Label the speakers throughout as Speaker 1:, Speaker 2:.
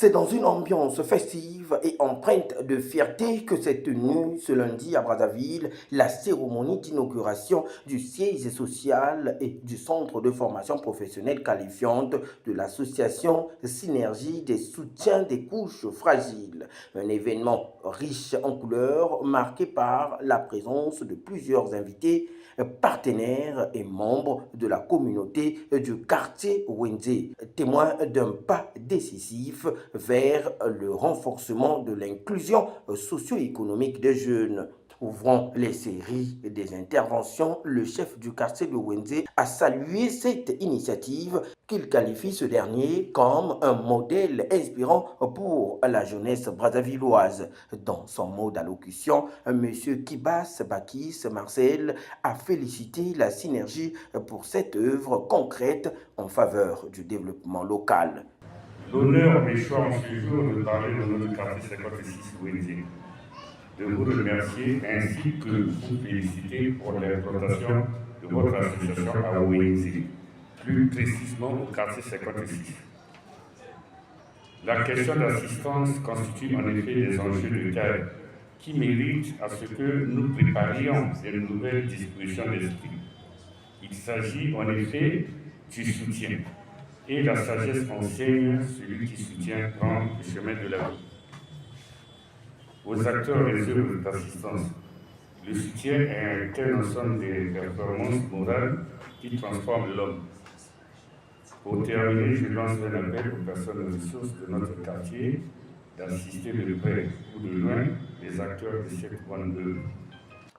Speaker 1: C'est dans une ambiance festive et empreinte de fierté que s'est tenue ce lundi à Brazzaville la cérémonie d'inauguration du siège social et du centre de formation professionnelle qualifiante de l'association Synergie des soutiens des couches fragiles. Un événement riche en couleurs marqué par la présence de plusieurs invités partenaires et membres de la communauté du quartier Wenze, témoin d'un pas décisif vers le renforcement de l'inclusion socio-économique des jeunes. Ouvrant les séries des interventions, le chef du quartier de Wenze a salué cette initiative qu'il qualifie ce dernier comme un modèle inspirant pour la jeunesse brazzavilloise. Dans son mot d'allocution, M. Kibas Bakis Marcel a félicité la synergie pour cette œuvre concrète en faveur du développement local.
Speaker 2: L'honneur m'échoit en ce jour de parler de notre quartier 56 Wenze, de vous remercier ainsi que vous féliciter pour l'implantation de votre association à Wenze, plus précisément au quartier 56. La question d'assistance constitue en effet des enjeux de taille qui méritent à ce que nous préparions de nouvelles dispositions d'esprit. Il s'agit en effet du soutien, et la sagesse enseigne celui qui soutient prend le chemin de la vie. Aux acteurs des œuvres d'assistance, le soutien est un tel ensemble de performances morales qui transforment l'homme. Pour terminer, je lance un appel aux personnes ressources de notre quartier d'assister de près ou de loin les acteurs de cette grande œuvre.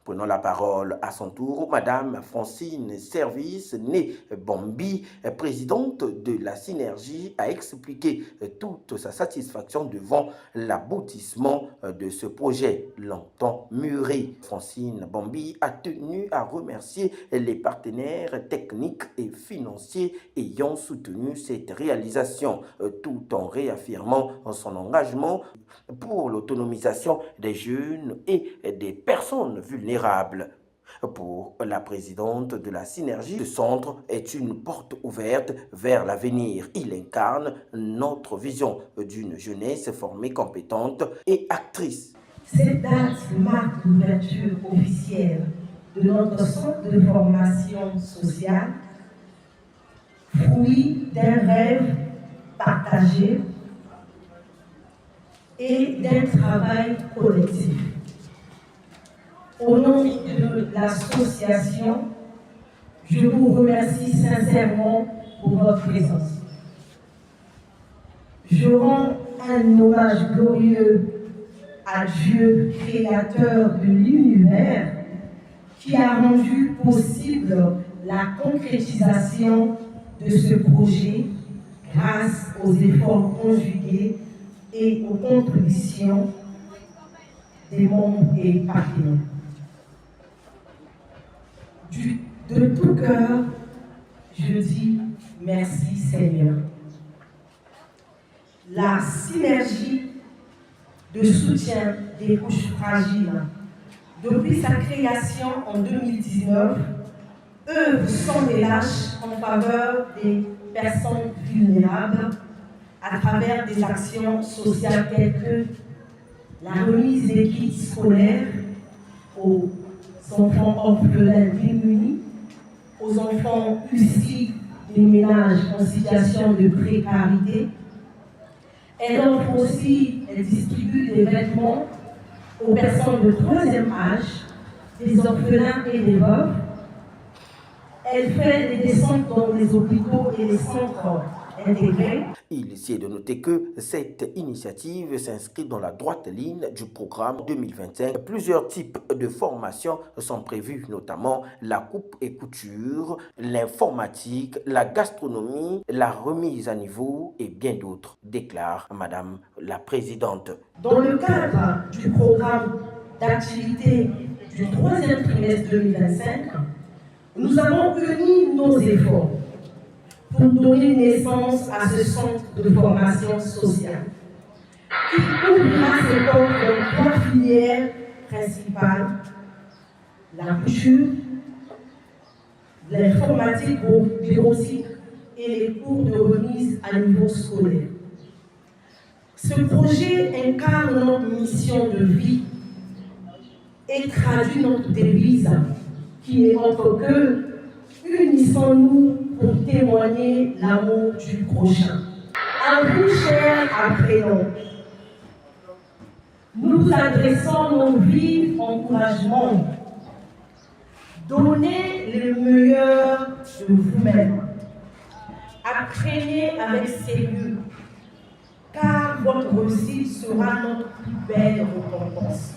Speaker 1: Prenant la parole à son tour, Madame Francine Service, née Bambi, présidente de la Synergie, a expliqué toute sa satisfaction devant l'aboutissement de ce projet longtemps mûri. Francine Bambi a tenu à remercier les partenaires techniques et financiers ayant soutenu cette réalisation, tout en réaffirmant son engagement pour l'autonomisation des jeunes et des personnes vulnérables. Pour la présidente de la Synergie, ce centre est une porte ouverte vers l'avenir. Il incarne notre vision d'une jeunesse formée, compétente et actrice.
Speaker 3: Cette date marque l'ouverture officielle de notre centre de formation sociale, fruit d'un rêve partagé et d'un travail collectif. Au nom de l'association, je vous remercie sincèrement pour votre présence. Je rends un hommage glorieux à Dieu, créateur de l'univers, qui a rendu possible la concrétisation de ce projet grâce aux efforts conjugués et aux contributions des membres et partenaires. De tout cœur, je dis merci Seigneur. La synergie de soutien des couches fragiles, depuis sa création en 2019, œuvre sans relâche en faveur des personnes vulnérables à travers des actions sociales telles que la remise des kits scolaires aux enfants orphelins démunis, aux enfants issus des ménages en situation de précarité. Elle offre aussi, elle distribue des vêtements aux personnes de troisième âge, des orphelins et des veuves. Elle fait des descentes dans les hôpitaux et les centres intégrés.
Speaker 1: Il est de noter que cette initiative s'inscrit dans la droite ligne du programme 2025. Plusieurs types de formations sont prévus, notamment la coupe et couture, l'informatique, la gastronomie, la remise à niveau et bien d'autres, déclare Madame la Présidente.
Speaker 3: Dans le cadre du programme d'activité du troisième trimestre 2025, nous avons uni nos efforts pour donner naissance à ce centre de formation sociale qui ouvrira ses portes dans 3 filières principales: la couture, l'informatique bureautique et les cours de remise à niveau scolaire. Ce projet incarne notre mission de vie et traduit notre devise qui n'est autre que unissons-nous pour témoigner l'amour du prochain. À vous, chers apprenants, nous vous adressons nos vifs encouragements. Donnez le meilleur de vous-même. Apprenez avec sérieux, car votre réussite sera notre plus belle récompense.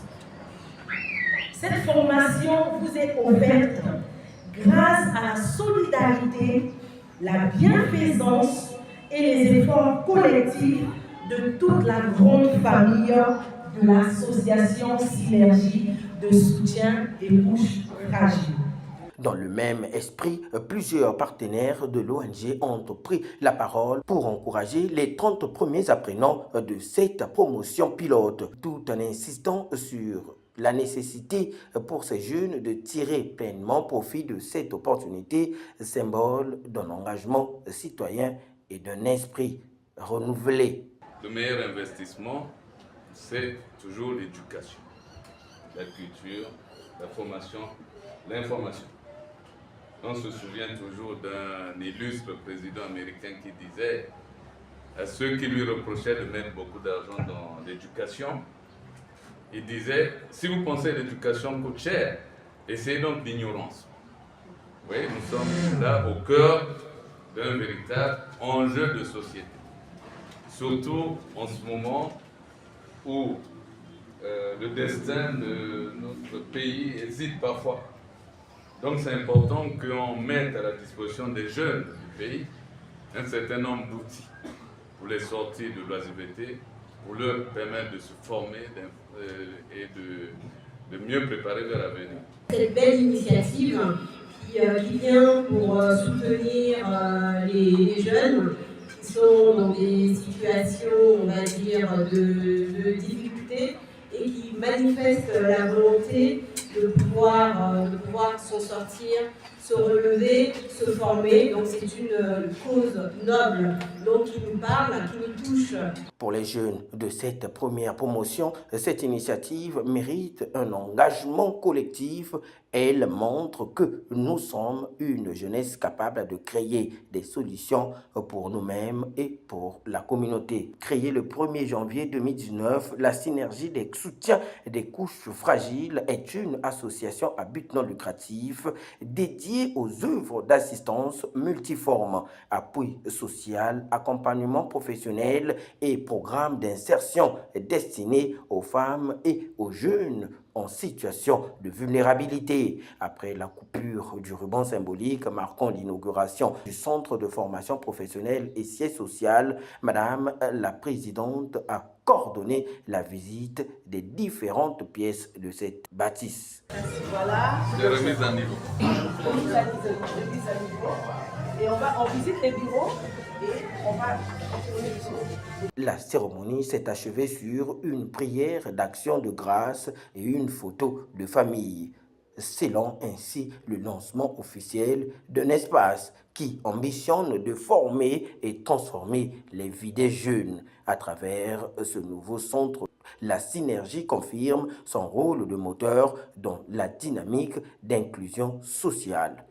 Speaker 3: Cette formation vous est offerte grâce à la solidarité, la bienfaisance et les efforts collectifs de toute la grande famille de l'association Synergie de soutien des couches fragiles.
Speaker 1: Dans le même esprit, plusieurs partenaires de l'ONG ont pris la parole pour encourager les 30 premiers apprenants de cette promotion pilote, tout en insistant sur la nécessité pour ces jeunes de tirer pleinement profit de cette opportunité, symbole d'un engagement citoyen et d'un esprit renouvelé.
Speaker 4: Le meilleur investissement, c'est toujours l'éducation, la culture, la formation, l'information. On se souvient toujours d'un illustre président américain qui disait à ceux qui lui reprochaient de mettre beaucoup d'argent dans l'éducation, il disait, si vous pensez que l'éducation coûte cher, essayez donc l'ignorance. Vous voyez, nous sommes là au cœur d'un véritable enjeu de société. Surtout en ce moment où le destin de notre pays hésite parfois. Donc c'est important qu'on mette à la disposition des jeunes du pays un certain nombre d'outils pour les sortir de l'oisiveté, pour leur permettre de se former et de mieux préparer vers l'avenir.
Speaker 5: Cette belle initiative qui vient pour soutenir les jeunes qui sont dans des situations, on va dire, de difficulté et qui manifestent la volonté de pouvoir s'en sortir, se relever, se former. Donc c'est une cause noble donc qui nous parle, qui nous touche.
Speaker 1: Pour les jeunes de cette première promotion, cette initiative mérite un engagement collectif. Elle montre que nous sommes une jeunesse capable de créer des solutions pour nous-mêmes et pour la communauté. Créée le 1er janvier 2019, la Synergie des soutiens des couches fragiles est une association à but non lucratif dédiée aux œuvres d'assistance multiforme, appui social, accompagnement professionnel et programmes d'insertion destinés aux femmes et aux jeunes en situation de vulnérabilité. Après la coupure du ruban symbolique marquant l'inauguration du centre de formation professionnelle et siège social, Madame la Présidente a coordonné la visite des différentes pièces de cette bâtisse.
Speaker 3: Voilà.
Speaker 4: De remise à niveau.
Speaker 3: Remise à niveau. Et on visite les bureaux et on va continuer les choses.
Speaker 1: La cérémonie s'est achevée sur une prière d'action de grâce et une photo de famille, scellant ainsi le lancement officiel d'un espace qui ambitionne de former et transformer les vies des jeunes. À travers ce nouveau centre, la Synergie confirme son rôle de moteur dans la dynamique d'inclusion sociale.